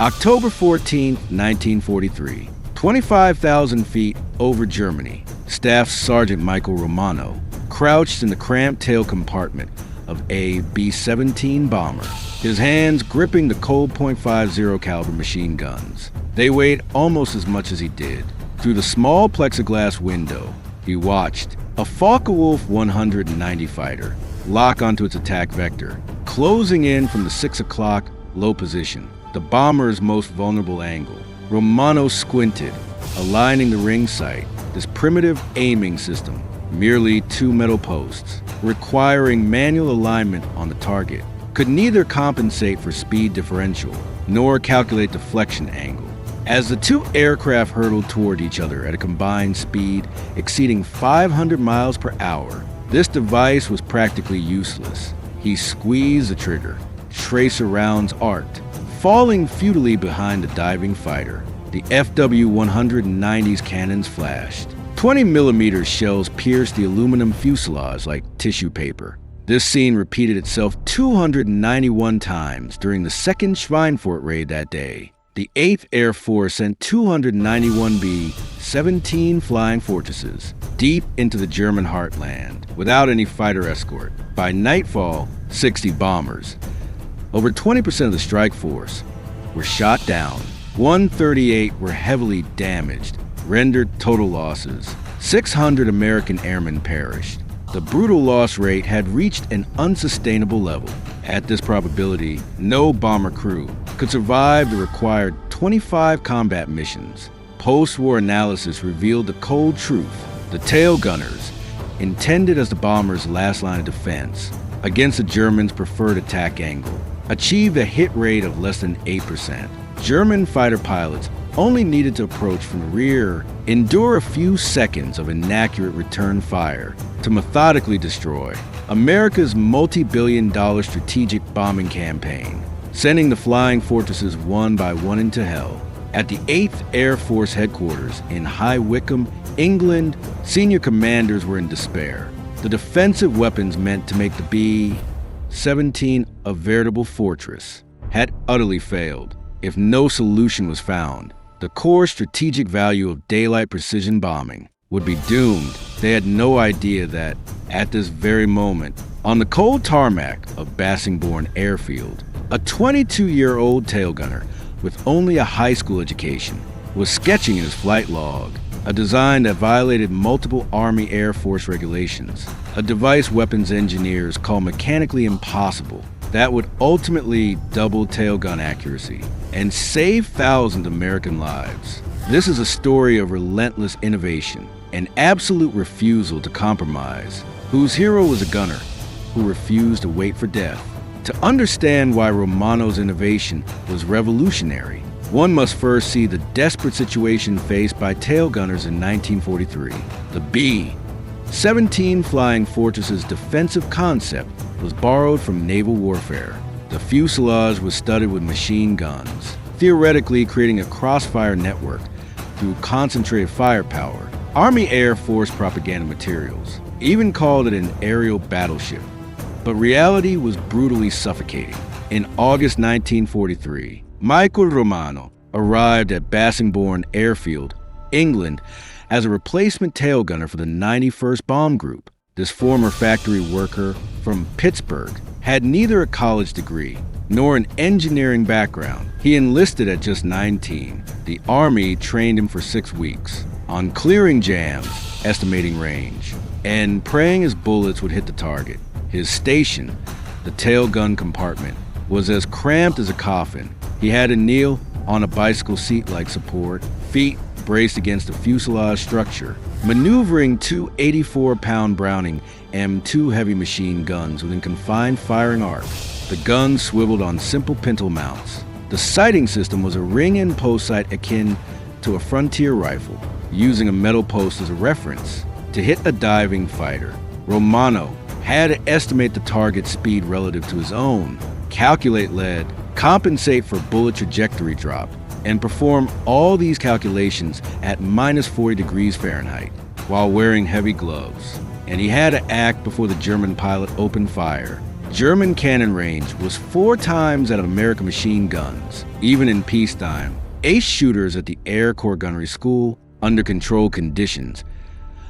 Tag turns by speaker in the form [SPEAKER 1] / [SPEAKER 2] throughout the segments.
[SPEAKER 1] October 14, 1943, 25,000 feet over Germany, Staff Sergeant Michael Romano crouched in the cramped tail compartment of a B-17 bomber, his hands gripping the cold .50 caliber machine guns. They weighed almost as much as he did. Through the small plexiglass window, he watched a Focke-Wulf 190 fighter lock onto its attack vector, closing in from the 6 o'clock low position, the bomber's most vulnerable angle. Romano squinted, aligning the ring sight, this primitive aiming system, merely 2 metal posts, requiring manual alignment on the target, could neither compensate for speed differential nor calculate deflection angle. As the two aircraft hurtled toward each other at a combined speed exceeding 500 miles per hour, this device was practically useless. He squeezed the trigger, tracer rounds arced, falling futilely behind the diving fighter. The FW-190's cannons flashed. 20mm shells pierced the aluminum fuselage like tissue paper. This scene repeated itself 291 times during the second Schweinfurt raid that day. The 8th Air Force sent 291 B-17 flying fortresses deep into the German heartland without any fighter escort. By nightfall, 60 bombers, over 20% of the strike force, were shot down. 138 were heavily damaged, rendered total losses. 600 American airmen perished. The brutal loss rate had reached an unsustainable level. At this probability, no bomber crew could survive the required 25 combat missions. Post-war analysis revealed the cold truth. The tail gunners, intended as the bomber's last line of defense against the Germans' preferred attack angle, achieved a hit rate of less than 8%. German fighter pilots only needed to approach from the rear, endure a few seconds of inaccurate return fire to methodically destroy America's multi-billion-dollar strategic bombing campaign, sending the flying fortresses one by one into hell. At the 8th Air Force headquarters in High Wycombe, England, senior commanders were in despair. The defensive weapons meant to make the B-17 a veritable fortress had utterly failed. If no solution was found, the core strategic value of daylight precision bombing would be doomed. They had no idea that, at this very moment, on the cold tarmac of Bassingbourn Airfield, a 22-year-old tail gunner with only a high school education was sketching in his flight log a design that violated multiple Army Air Force regulations, a device weapons engineers call mechanically impossible, that would ultimately double tail gun accuracy and save thousands of American lives. This is a story of relentless innovation, an absolute refusal to compromise, whose hero was a gunner who refused to wait for death. To understand why Romano's innovation was revolutionary, one must first see the desperate situation faced by tail gunners in 1943. The B-17 Flying Fortress's defensive concept was borrowed from naval warfare. The fuselage was studded with machine guns, theoretically creating a crossfire network through concentrated firepower. Army Air Force propaganda materials even called it an aerial battleship. But reality was brutally suffocating. In August 1943, Michael Romano arrived at Bassingbourn Airfield, England, as a replacement tail gunner for the 91st Bomb Group. This former factory worker from Pittsburgh had neither a college degree nor an engineering background. He enlisted at just 19. The Army trained him for 6 weeks on clearing jams, estimating range, and praying his bullets would hit the target. His station, the tail gun compartment, was as cramped as a coffin. He had to kneel on a bicycle seat-like support, feet braced against the fuselage structure, maneuvering two 84-pound Browning M2 heavy machine guns within confined firing arc. The guns swiveled on simple pintle mounts. The sighting system was a ring and post sight akin to a frontier rifle, using a metal post as a reference to hit a diving fighter. Romano had to estimate the target's speed relative to his own, calculate lead, compensate for bullet trajectory drop, and perform all these calculations at minus 40 degrees Fahrenheit while wearing heavy gloves. And he had to act before the German pilot opened fire. German cannon range was 4 times that of American machine guns. Even in peacetime, ace shooters at the Air Corps Gunnery School, under controlled conditions,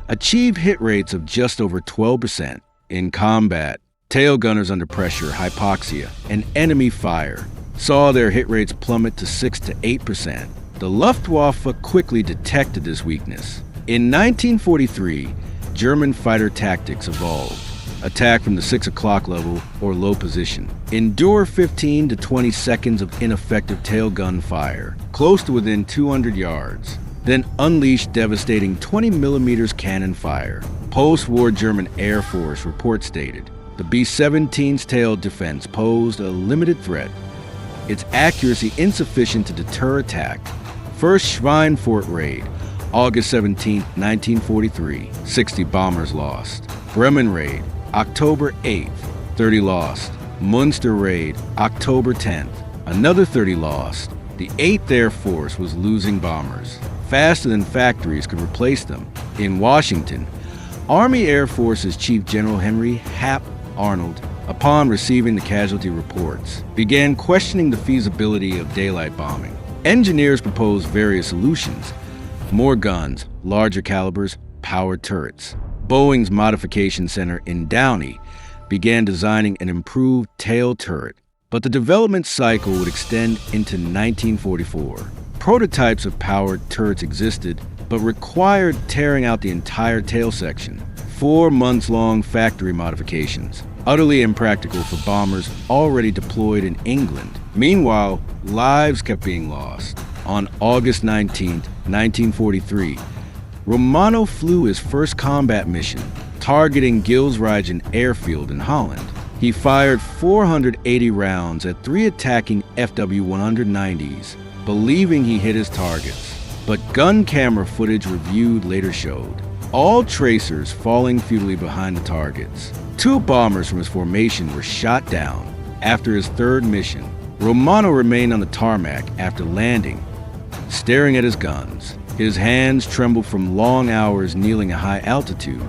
[SPEAKER 1] achieved hit rates of just over 12%. In combat, tail gunners under pressure, hypoxia, and enemy fire saw their hit rates plummet to 6 to 8%. The Luftwaffe quickly detected this weakness. In 1943, German fighter tactics evolved. Attack from the 6 o'clock level or low position. Endure 15 to 20 seconds of ineffective tail gun fire, close to within 200 yards. Then unleash devastating 20mm cannon fire. Post-war German Air Force report stated, the B-17's tail defense posed a limited threat, its accuracy insufficient to deter attack. First Schweinfurt raid, August 17, 1943, 60 bombers lost. Bremen raid, October 8th, 30 lost. Munster raid, October 10th, another 30 lost. The 8th Air Force was losing bombers, faster than factories could replace them. In Washington, Army Air Force's Chief General Henry Hap Arnold, upon receiving the casualty reports, began questioning the feasibility of daylight bombing. Engineers proposed various solutions: more guns, larger calibers, powered turrets. Boeing's Modification Center in Downey began designing an improved tail turret, but the development cycle would extend into 1944. Prototypes of powered turrets existed, but required tearing out the entire tail section. 4 months-long factory modifications, utterly impractical for bombers already deployed in England. Meanwhile, lives kept being lost. On August 19, 1943, Romano flew his first combat mission, targeting Gilsrijen Airfield in Holland. He fired 480 rounds at 3 attacking FW-190s, believing he hit his targets. But gun camera footage reviewed later showed all tracers falling futilely behind the targets. 2 bombers from his formation were shot down. After his 3rd mission, Romano remained on the tarmac after landing, staring at his guns. His hands trembled from long hours kneeling at high altitude,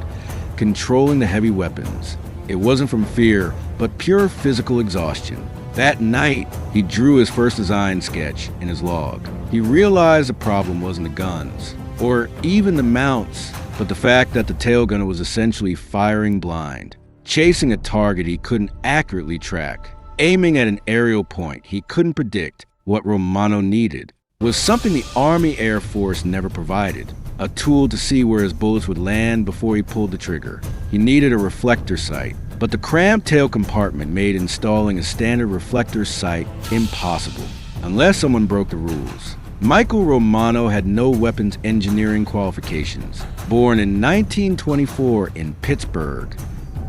[SPEAKER 1] controlling the heavy weapons. It wasn't from fear, but pure physical exhaustion. That night, he drew his first design sketch in his log. He realized the problem wasn't the guns, or even the mounts, but the fact that the tail gunner was essentially firing blind, chasing a target he couldn't accurately track, aiming at an aerial point he couldn't predict. What Romano needed was something the Army Air Force never provided, a tool to see where his bullets would land before he pulled the trigger. He needed a reflector sight, but the cramped tail compartment made installing a standard reflector sight impossible, unless someone broke the rules. Michael Romano had no weapons engineering qualifications. Born in 1924 in Pittsburgh,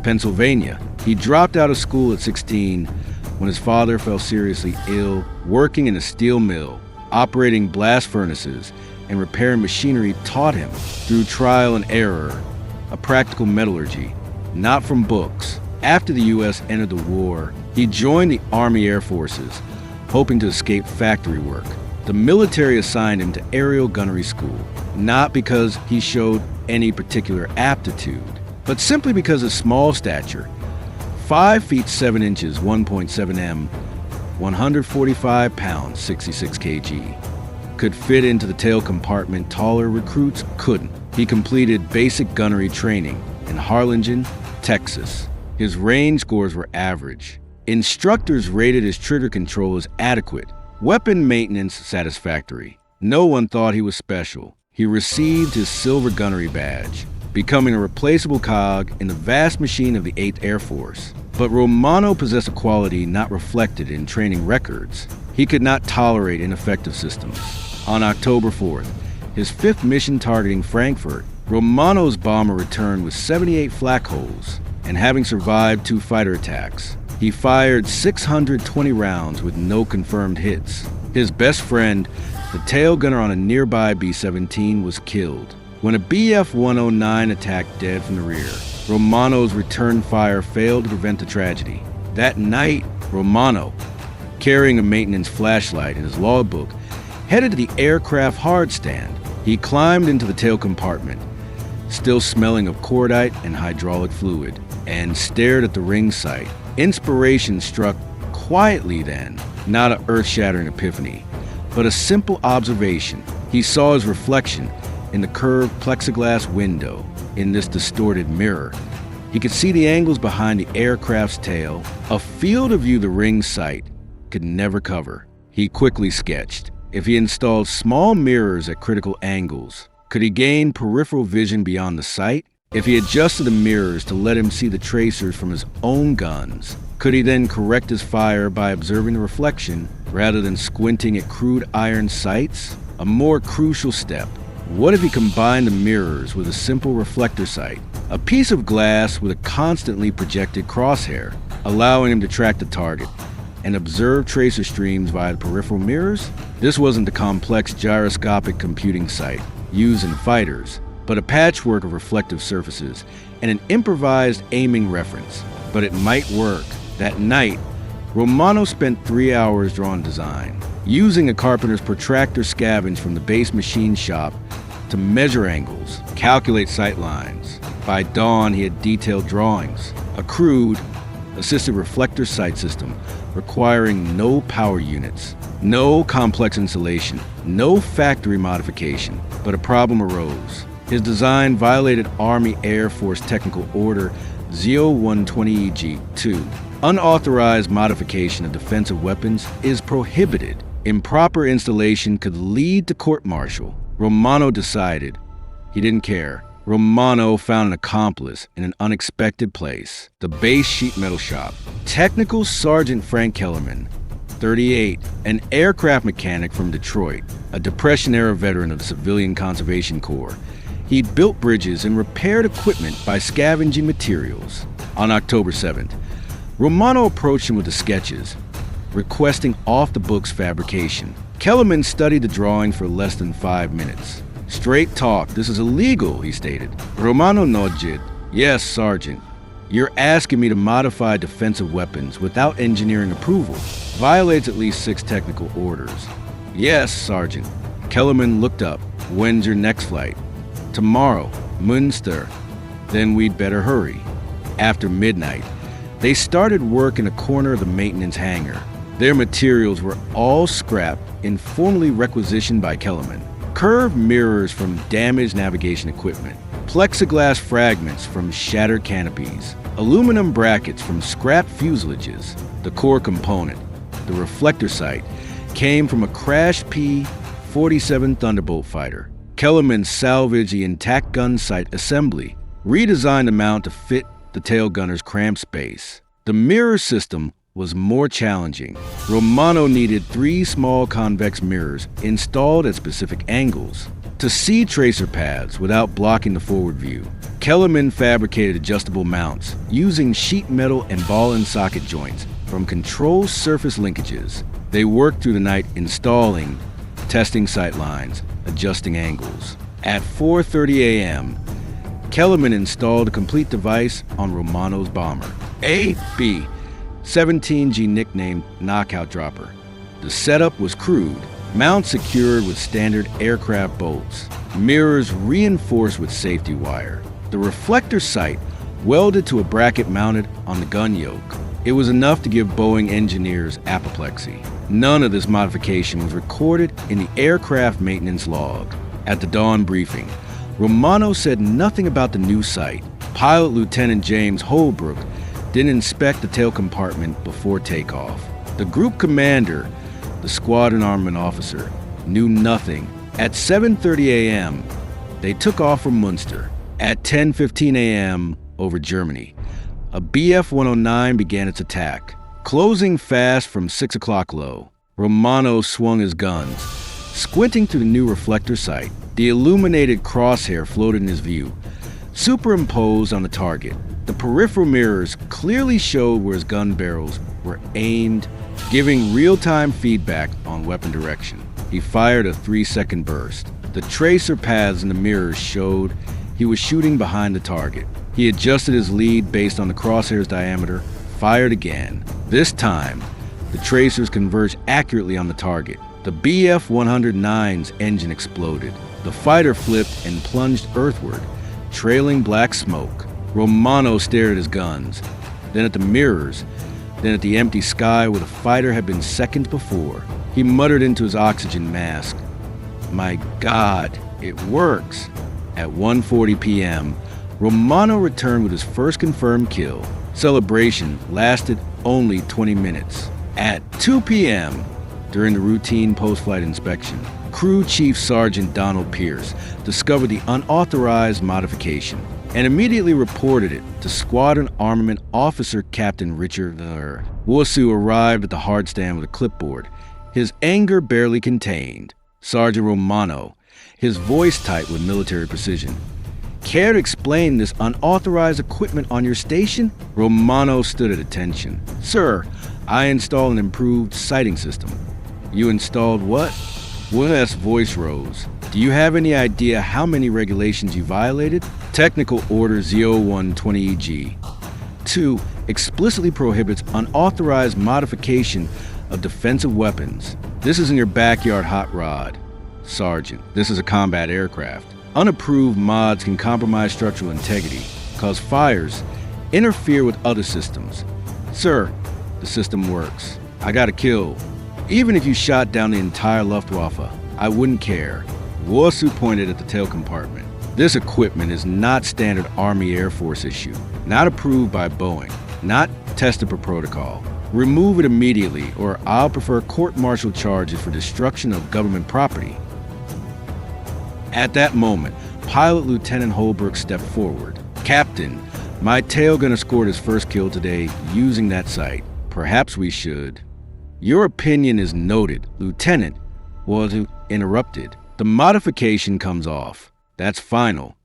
[SPEAKER 1] Pennsylvania, he dropped out of school at 16 when his father fell seriously ill, working in a steel mill. Operating blast furnaces and repairing machinery taught him, through trial and error, a practical metallurgy, not from books. After the U.S. entered the war, he joined the Army Air Forces, hoping to escape factory work. The military assigned him to aerial gunnery school, not because he showed any particular aptitude, but simply because of small stature. 5 feet 7 inches, 1.7 m, 145 pounds, 66 kg. Could fit into the tail compartment, taller recruits couldn't. He completed basic gunnery training in Harlingen, Texas. His range scores were average. Instructors rated his trigger control as adequate, weapon maintenance satisfactory. No one thought he was special. He received his silver gunnery badge, becoming a replaceable cog in the vast machine of the 8th Air Force. But Romano possessed a quality not reflected in training records. He could not tolerate ineffective systems. On October 4th, his 5th mission targeting Frankfurt, Romano's bomber returned with 78 flak holes, and having survived 2 fighter attacks, he fired 620 rounds with no confirmed hits. His best friend, the tail gunner on a nearby B-17, was killed when a Bf-109 attacked dead from the rear. Romano's return fire failed to prevent the tragedy. That night, Romano, carrying a maintenance flashlight in his logbook, headed to the aircraft hard stand. He climbed into the tail compartment, still smelling of cordite and hydraulic fluid, and stared at the ring sight. Inspiration struck quietly then, not an earth-shattering epiphany, but a simple observation. He saw his reflection in the curved plexiglass window. In this distorted mirror, he could see the angles behind the aircraft's tail, a field of view the ring's sight could never cover. He quickly sketched. If he installed small mirrors at critical angles, could he gain peripheral vision beyond the sight? If he adjusted the mirrors to let him see the tracers from his own guns, could he then correct his fire by observing the reflection rather than squinting at crude iron sights? A more crucial step. What if he combined the mirrors with a simple reflector sight, a piece of glass with a constantly projected crosshair, allowing him to track the target and observe tracer streams via the peripheral mirrors? This wasn't the complex gyroscopic computing sight used in fighters, but a patchwork of reflective surfaces and an improvised aiming reference. But it might work. That night, Romano spent 3 hours drawing design, using a carpenter's protractor scavenged from the base machine shop to measure angles, calculate sight lines. By dawn, he had detailed drawings, a crude, assisted reflector sight system requiring no power units, no complex insulation, no factory modification. But a problem arose. His design violated Army Air Force Technical Order 0120EG-2. Unauthorized modification of defensive weapons is prohibited. Improper installation could lead to court-martial. Romano decided he didn't care. Romano found an accomplice in an unexpected place, the base sheet metal shop. Technical Sergeant Frank Kellerman, 38, an aircraft mechanic from Detroit, a Depression-era veteran of the Civilian Conservation Corps. He'd built bridges and repaired equipment by scavenging materials. On October 7th, Romano approached him with the sketches, requesting off-the-books fabrication. Kellerman studied the drawing for less than 5 minutes. "Straight talk, this is illegal," he stated. Romano nodded. "Yes, Sergeant. You're asking me to modify defensive weapons without engineering approval. Violates at least 6 technical orders." "Yes, Sergeant." Kellerman looked up. "When's your next flight?" "Tomorrow, Münster." "Then we'd better hurry." After midnight, they started work in a corner of the maintenance hangar. Their materials were all scrap informally requisitioned by Kellerman. Curved mirrors from damaged navigation equipment, plexiglass fragments from shattered canopies, aluminum brackets from scrap fuselages. The core component, the reflector sight, came from a crashed P-47 Thunderbolt fighter. Kellerman salvaged the intact gun sight assembly, redesigned the mount to fit the tail gunner's cramped space. The mirror system was more challenging. Romano needed 3 small convex mirrors installed at specific angles to see tracer paths without blocking the forward view. Kellerman fabricated adjustable mounts using sheet metal and ball and socket joints from control surface linkages. They worked through the night installing, testing sight lines, adjusting angles. At 4:30 a.m., Kellerman installed a complete device on Romano's bomber, a B-17G nicknamed Knockout Dropper. The setup was crude, mounts secured with standard aircraft bolts, mirrors reinforced with safety wire, the reflector sight welded to a bracket mounted on the gun yoke. It was enough to give Boeing engineers apoplexy. None of this modification was recorded in the aircraft maintenance log. At the dawn briefing, Romano said nothing about the new sight. Pilot Lieutenant James Holbrook didn't inspect the tail compartment before takeoff. The group commander, the squadron armament officer, knew nothing. At 7:30 a.m., they took off from Münster. At 10:15 a.m. over Germany, a Bf-109 began its attack. Closing fast from 6 o'clock low, Romano swung his guns. Squinting through the new reflector sight, the illuminated crosshair floated in his view, superimposed on the target. The peripheral mirrors clearly showed where his gun barrels were aimed, giving real-time feedback on weapon direction. He fired a 3-second burst. The tracer paths in the mirrors showed he was shooting behind the target. He adjusted his lead based on the crosshair's diameter, fired again. This time, the tracers converged accurately on the target. The Bf-109's engine exploded. The fighter flipped and plunged earthward, trailing black smoke. Romano stared at his guns. then at the mirrors, then at the empty sky where the fighter had been seconds before. He muttered into his oxygen mask, "My God, it works." At 1:40 p.m., Romano returned with his first confirmed kill. Celebration lasted only 20 minutes. At 2 p.m., during the routine post-flight inspection, Crew Chief Sergeant Donald Pierce discovered the unauthorized modification and immediately reported it to Squadron Armament Officer Captain Richard Wusu arrived at the hard stand with a clipboard, his anger barely contained. Sergeant Romano, his voice tight with military precision. "Care to explain this unauthorized equipment on your station?" Romano stood at attention. "Sir, I installed an improved sighting system." "You installed what?" Wusu's voice rose. "Do you have any idea how many regulations you violated?" Technical Order Z0120EG. 2. Explicitly prohibits unauthorized modification of defensive weapons. This is in your backyard hot rod. Sergeant, this is a combat aircraft. Unapproved mods can compromise structural integrity, cause fires, interfere with other systems. Sir, the system works. I got a kill. Even if you shot down the entire Luftwaffe, I wouldn't care. Wusu pointed at the tail compartment. This equipment is not standard Army Air Force issue, not approved by Boeing, not tested per protocol. Remove it immediately, or I'll prefer court-martial charges for destruction of government property. At that moment, Pilot Lieutenant Holbrook stepped forward. "Captain, my tail gunner scored his first kill today using that sight. Perhaps we should." "Your opinion is noted, Lieutenant," Wusu interrupted. "The modification comes off. That's final."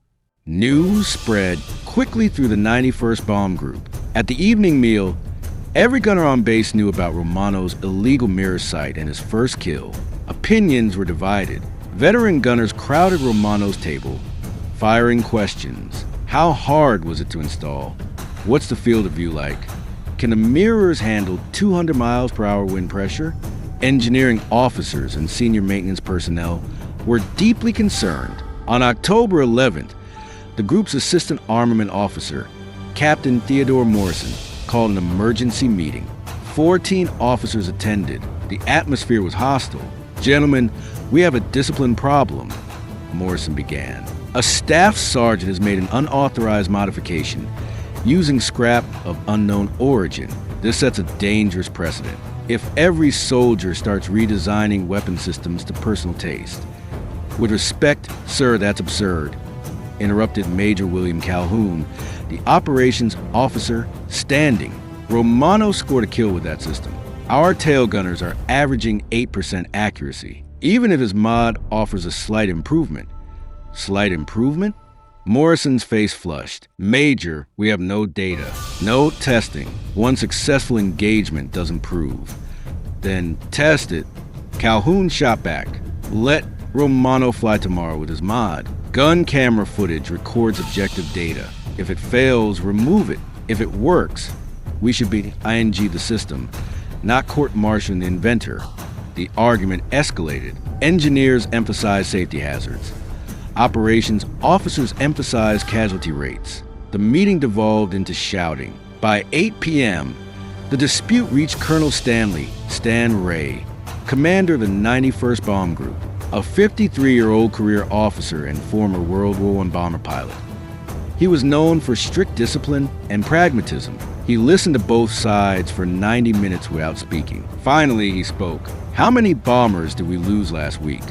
[SPEAKER 1] News spread quickly through the 91st Bomb Group. At the evening meal, every gunner on base knew about Romano's illegal mirror sight and his first kill. Opinions were divided. Veteran gunners crowded Romano's table, firing questions. How hard was it to install? What's the field of view like? Can the mirrors handle 200 miles per hour wind pressure? Engineering officers and senior maintenance personnel were deeply concerned. On October 11th, the group's assistant armament officer, Captain Theodore Morrison, called an emergency meeting. 14 officers attended. The atmosphere was hostile. "Gentlemen, we have a discipline problem," Morrison began. "A staff sergeant has made an unauthorized modification using scrap of unknown origin. This sets a dangerous precedent. If every soldier starts redesigning weapon systems to personal taste." "With respect, sir, that's absurd," interrupted Major William Calhoun, the operations officer standing. "Romano scored a kill with that system. Our tail gunners are averaging 8% accuracy, even if his mod offers a slight improvement." "Slight improvement?" Morrison's face flushed. "Major, we have no data, no testing. One successful engagement doesn't prove." "Then test it." Calhoun shot back. "Let Romano fly tomorrow with his mod. Gun camera footage records objective data. If it fails, remove it. If it works, we should be ING the system, not court-martialing the inventor." The argument escalated. Engineers emphasized safety hazards. Operations officers emphasized casualty rates. The meeting devolved into shouting. By 8 p.m., the dispute reached Colonel Stan Ray, commander of the 91st Bomb Group, a 53-year-old career officer and former World War I bomber pilot. He was known for strict discipline and pragmatism. He listened to both sides for 90 minutes without speaking. Finally, he spoke. "How many bombers did we lose last week?"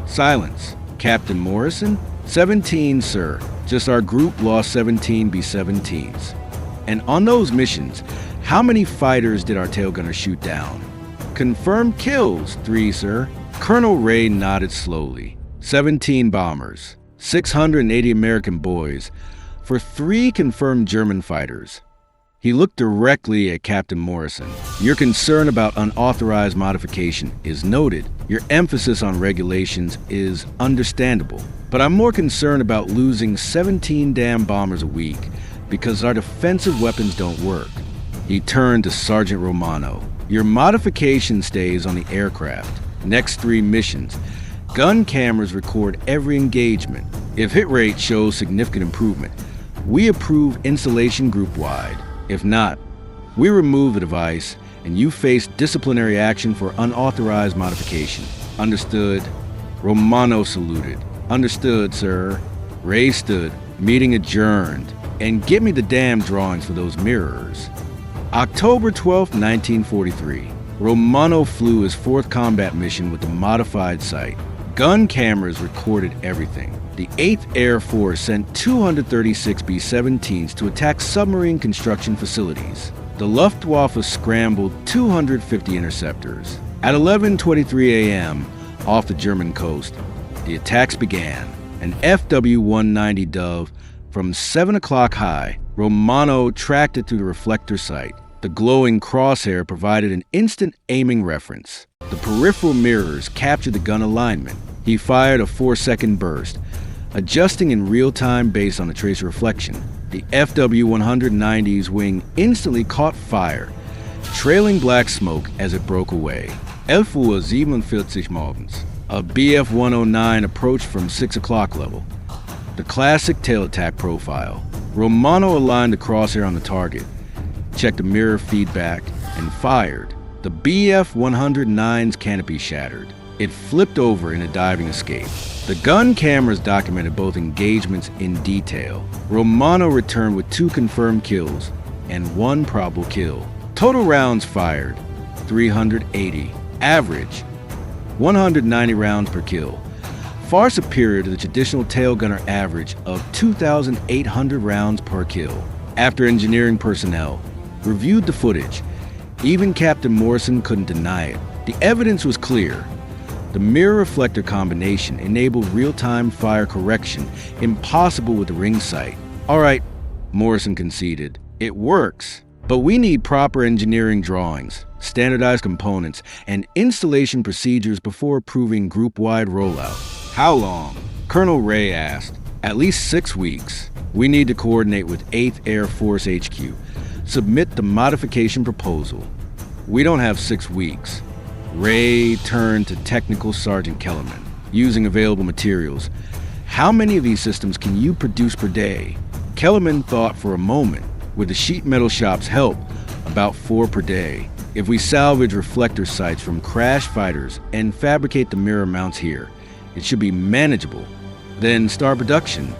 [SPEAKER 1] Silence. "Captain Morrison?" 17, sir. Just our group lost 17 B-17s. "And on those missions, how many fighters did our tail gunner shoot down?" "Confirmed kills, 3, sir." Colonel Ray nodded slowly. 17 bombers, 680 American boys, for 3 confirmed German fighters. He looked directly at Captain Morrison. "Your concern about unauthorized modification is noted. Your emphasis on regulations is understandable. But I'm more concerned about losing 17 damn bombers a week because our defensive weapons don't work." He turned to Sergeant Romano. "Your modification stays on the aircraft. Next 3 missions, gun cameras record every engagement. If hit rate shows significant improvement, we approve installation group-wide. If not, We remove the device, and you face disciplinary action for unauthorized modification. Understood. Romano saluted. Understood, sir. Ray stood. Meeting adjourned. And get me the damn drawings for those mirrors. October 12, 1943. Romano flew his 4th combat mission with the modified sight. Gun cameras recorded everything. The 8th Air Force sent 236 B-17s to attack submarine construction facilities. The Luftwaffe scrambled 250 interceptors. At 11:23 a.m., off the German coast, the attacks began. An FW-190 Dove from 7 o'clock high. Romano tracked it through the reflector sight. The glowing crosshair provided an instant aiming reference. The peripheral mirrors captured the gun alignment. He fired a 4-second burst, adjusting in real time based on the tracer reflection. The FW-190's wing instantly caught fire, trailing black smoke as it broke away. 11:47 morgens. A Bf-109 approached from 6 o'clock level. The classic tail attack profile. Romano aligned the crosshair on the target, checked the mirror feedback, and fired. The Bf-109's canopy shattered. It flipped over in a diving escape. The gun cameras documented both engagements in detail. Romano returned with 2 confirmed kills and 1 probable kill. Total rounds fired, 380. Average, 190 rounds per kill. Far superior to the traditional tail gunner average of 2,800 rounds per kill. After engineering personnel reviewed the footage, even Captain Morrison couldn't deny it. The evidence was clear. The mirror reflector combination enabled real-time fire correction, impossible with the ring sight. All right, Morrison conceded. It works, but we need proper engineering drawings, standardized components, and installation procedures before approving group-wide rollout. How long? Colonel Ray asked. At least 6 weeks. We need to coordinate with 8th Air Force HQ. Submit the modification proposal. We don't have 6 weeks. Ray turned to Technical Sergeant Kellerman. Using available materials, how many of these systems can you produce per day? Kellerman thought for a moment. With the sheet metal shop's help, about 4 per day. If we salvage reflector sights from crash fighters and fabricate the mirror mounts here, it should be manageable. Then start production.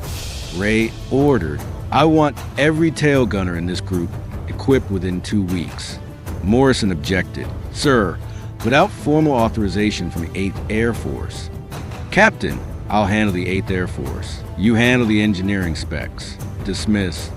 [SPEAKER 1] Ray ordered. I want every tail gunner in this group equipped within 2 weeks. Morrison objected. Sir, without formal authorization from the 8th Air Force. Captain, I'll handle the 8th Air Force. You handle the engineering specs. Dismiss.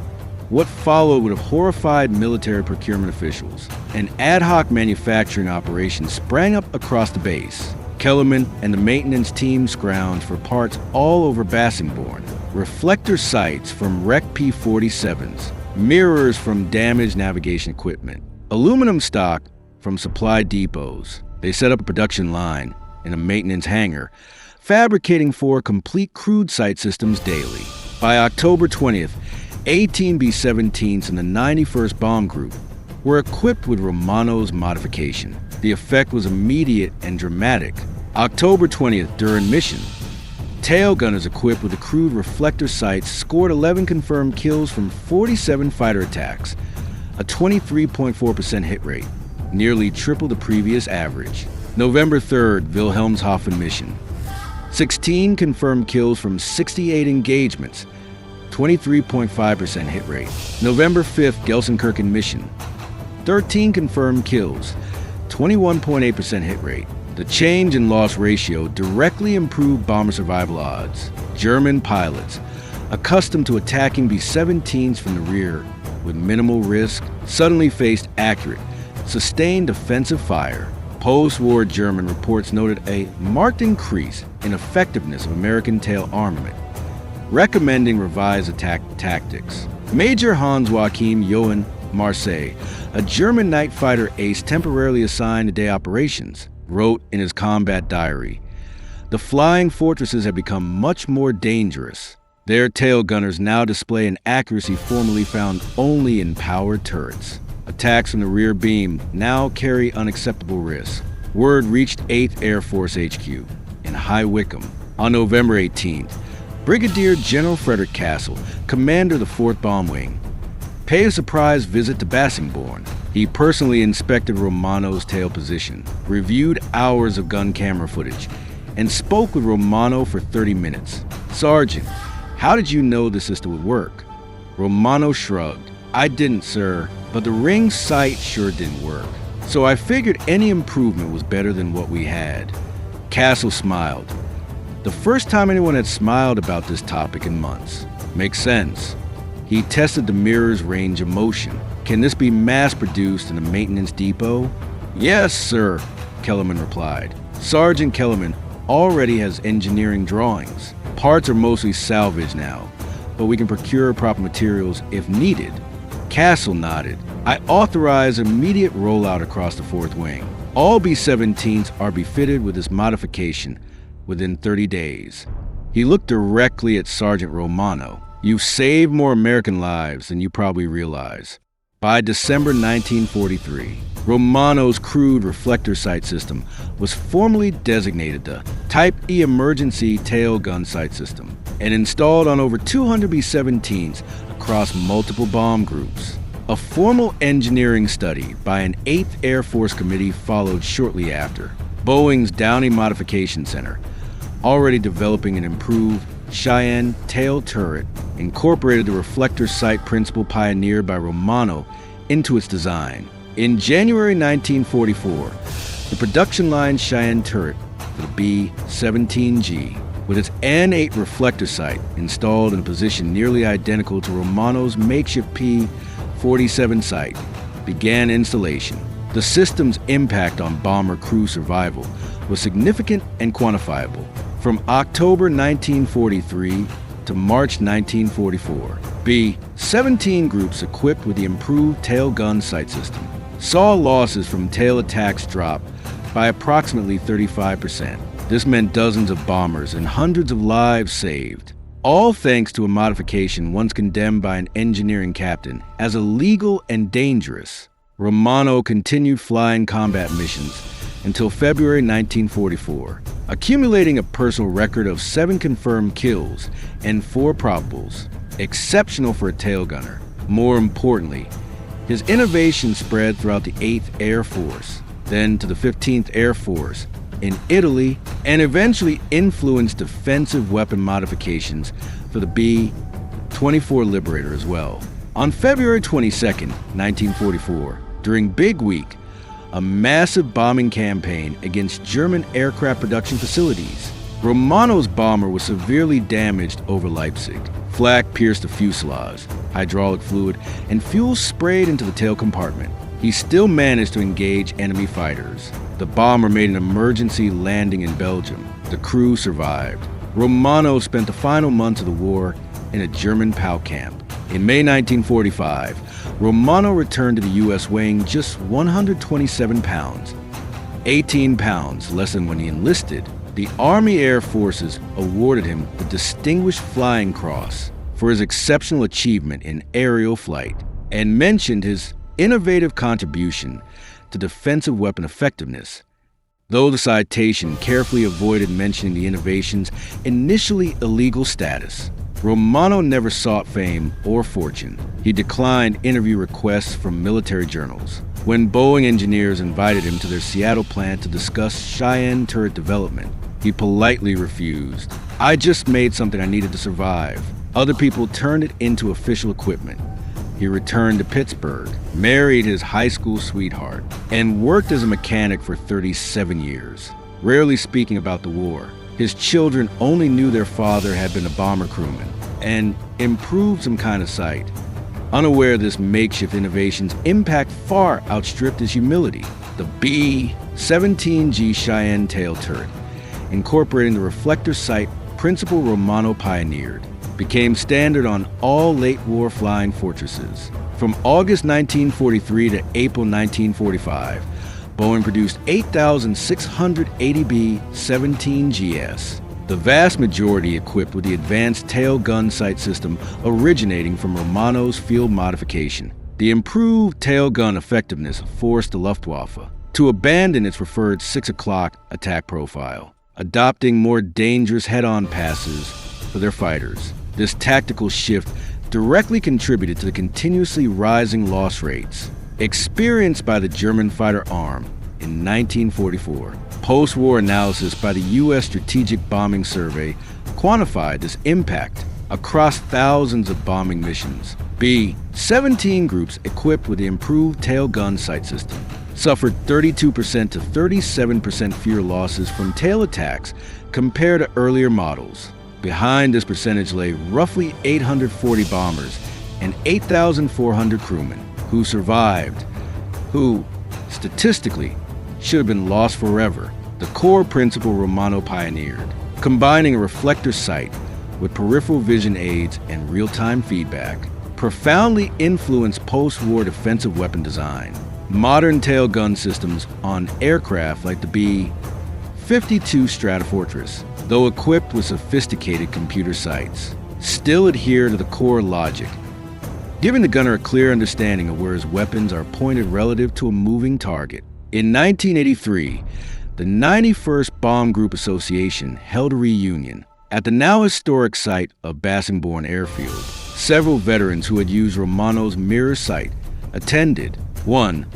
[SPEAKER 1] What followed would have horrified military procurement officials. An ad hoc manufacturing operation sprang up across the base. Kellerman and the maintenance team scrounged for parts all over Bassingbourn. Reflector sights from wrecked P-47s. Mirrors from damaged navigation equipment. Aluminum stock from supply depots. They set up a production line in a maintenance hangar, fabricating 4 complete crude sight systems daily. By October 20th, 18 B-17s in the 91st Bomb Group were equipped with Romano's modification. The effect was immediate and dramatic. October 20th, during mission, tail gunners equipped with the crude reflector sights scored 11 confirmed kills from 47 fighter attacks, a 23.4% hit rate, nearly triple the previous average. November 3rd, Wilhelmshaven mission. 16 confirmed kills from 68 engagements, 23.5% hit rate. November 5th, Gelsenkirchen mission. 13 confirmed kills, 21.8% hit rate. The change in loss ratio directly improved bomber survival odds. German pilots, accustomed to attacking B-17s from the rear with minimal risk, suddenly faced accurate, sustained defensive fire. Post-war German reports noted a marked increase in effectiveness of American tail armament, recommending revised attack tactics. Major Hans-Joachim Johann Marseille, a German night fighter ace temporarily assigned to day operations, wrote in his combat diary, "The flying fortresses have become much more dangerous. Their tail gunners now display an accuracy formerly found only in powered turrets. Attacks from the rear beam now carry unacceptable risk." Word reached 8th Air Force HQ in High Wycombe. On November 18th, Brigadier General Frederick Castle, commander of the 4th Bomb Wing, paid a surprise visit to Bassingbourn. He personally inspected Romano's tail position, reviewed hours of gun camera footage, and spoke with Romano for 30 minutes. "Sergeant, how did you know the system would work?" Romano shrugged. "I didn't, sir, but the ring sight sure didn't work. So I figured any improvement was better than what we had." Castle smiled. The first time anyone had smiled about this topic in months. Makes sense. He tested the mirror's range of motion. "Can this be mass-produced in a maintenance depot?" "Yes, sir," Kellerman replied. Sergeant Kellerman already has engineering drawings. Parts are mostly salvaged now, but we can procure proper materials if needed. Castle nodded. "I authorize immediate rollout across the fourth wing. All B-17s are befitted with this modification within 30 days. He looked directly at Sergeant Romano. "You've saved more American lives than you probably realize." By December 1943, Romano's crude reflector sight system was formally designated the Type E Emergency Tail Gun Sight System and installed on over 200 B-17s across multiple bomb groups. A formal engineering study by an 8th Air Force committee followed shortly after. Boeing's Downey Modification Center, already developing an improved Cheyenne tail turret, incorporated the reflector sight principle pioneered by Romano into its design. In January 1944, the production line Cheyenne turret for the B-17G, with its N8 reflector sight installed in a position nearly identical to Romano's makeshift P-47 sight, began installation. The system's impact on bomber crew survival was significant and quantifiable. From October 1943 to March 1944, B-17 groups equipped with the improved tail gun sight system saw losses from tail attacks drop by approximately 35%. This meant dozens of bombers and hundreds of lives saved, all thanks to a modification once condemned by an engineering captain as illegal and dangerous. Romano continued flying combat missions until February 1944, accumulating a personal record of 7 confirmed kills and 4 probables, exceptional for a tail gunner. More importantly, his innovation spread throughout the 8th Air Force, then to the 15th Air Force in Italy, and eventually influenced defensive weapon modifications for the B-24 Liberator as well. On February 22, 1944, during Big Week, a massive bombing campaign against German aircraft production facilities, Romano's bomber was severely damaged over Leipzig. Flak pierced the fuselage, hydraulic fluid, and fuel sprayed into the tail compartment. He still managed to engage enemy fighters. The bomber made an emergency landing in Belgium. The crew survived. Romano spent the final months of the war in a German POW camp. In May 1945, Romano returned to the U.S. weighing just 127 pounds, 18 pounds less than when he enlisted. The Army Air Forces awarded him the Distinguished Flying Cross for his exceptional achievement in aerial flight and mentioned his innovative contribution to defensive weapon effectiveness. Though the citation carefully avoided mentioning the innovation's initially illegal status, Romano never sought fame or fortune. He declined interview requests from military journals. When Boeing engineers invited him to their Seattle plant to discuss Cheyenne turret development, he politely refused. "I just made something I needed to survive. Other people turned it into official equipment." He returned to Pittsburgh, married his high school sweetheart, and worked as a mechanic for 37 years, rarely speaking about the war. His children only knew their father had been a bomber crewman and improved some kind of sight, unaware this makeshift innovation's impact far outstripped his humility. The B-17G Cheyenne tail turret, incorporating the reflector sight principle Romano pioneered, became standard on all late-war flying fortresses. From August 1943 to April 1945, Boeing produced 8,680 B-17GS, the vast majority equipped with the advanced tail gun sight system originating from Romano's field modification. The improved tail gun effectiveness forced the Luftwaffe to abandon its preferred 6 o'clock attack profile, adopting more dangerous head-on passes for their fighters. This tactical shift directly contributed to the continuously rising loss rates. experienced by the German fighter arm in 1944. Post-war analysis by the U.S. Strategic Bombing Survey quantified this impact across thousands of bombing missions. B-17 groups equipped with the improved tail gun sight system suffered 32% to 37% fewer losses from tail attacks compared to earlier models. Behind this percentage lay roughly 840 bombers and 8,400 crewmen who survived, who, statistically, should have been lost forever. The core principle Romano pioneered, combining a reflector sight with peripheral vision aids and real-time feedback, profoundly influenced post-war defensive weapon design. Modern tail gun systems on aircraft like the B-52 Stratofortress, though equipped with sophisticated computer sights, still adhere to the core logic, giving the gunner a clear understanding of where his weapons are pointed relative to a moving target. In 1983, the 91st Bomb Group Association held a reunion at the now historic site of Bassingbourn Airfield. Several veterans who had used Romano's mirror sight attended. One,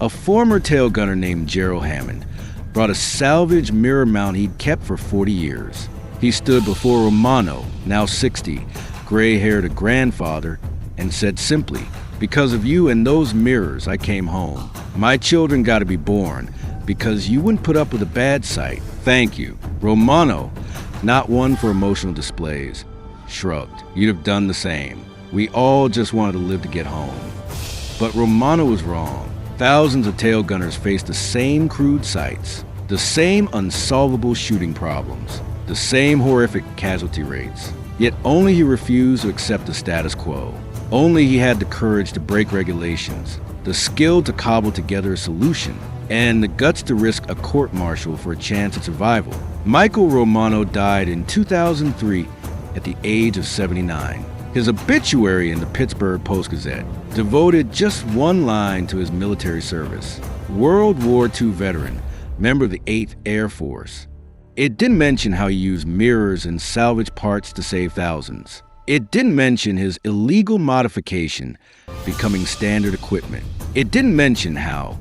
[SPEAKER 1] a former tail gunner named Gerald Hammond, brought a salvaged mirror mount he'd kept for 40 years. He stood before Romano, now 60, gray-haired grandfather, and said simply, "Because of you and those mirrors, I came home. My children got to be born because you wouldn't put up with a bad sight. Thank you." Romano, not one for emotional displays, shrugged. "You'd have done the same. We all just wanted to live to get home." But Romano was wrong. Thousands of tail gunners faced the same crude sights, the same unsolvable shooting problems, the same horrific casualty rates. Yet only he refused to accept the status quo. Only he had the courage to break regulations, the skill to cobble together a solution, and the guts to risk a court-martial for a chance at survival. Michael Romano died in 2003 at the age of 79. His obituary in the Pittsburgh Post-Gazette devoted just one line to his military service. World War II veteran, member of the 8th Air Force. It didn't mention how he used mirrors and salvage parts to save thousands. It didn't mention his illegal modification becoming standard equipment. It didn't mention how,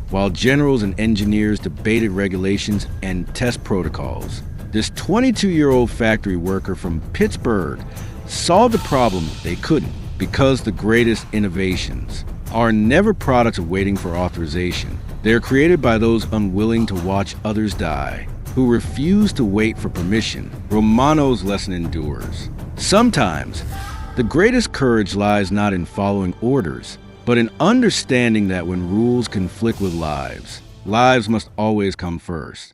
[SPEAKER 1] while generals and engineers debated regulations and test protocols, this 22-year-old factory worker from Pittsburgh solved a problem they couldn't, because the greatest innovations are never products of waiting for authorization. They're created by those unwilling to watch others die, who refuse to wait for permission. Romano's lesson endures. Sometimes, the greatest courage lies not in following orders, but in understanding that when rules conflict with lives, lives must always come first.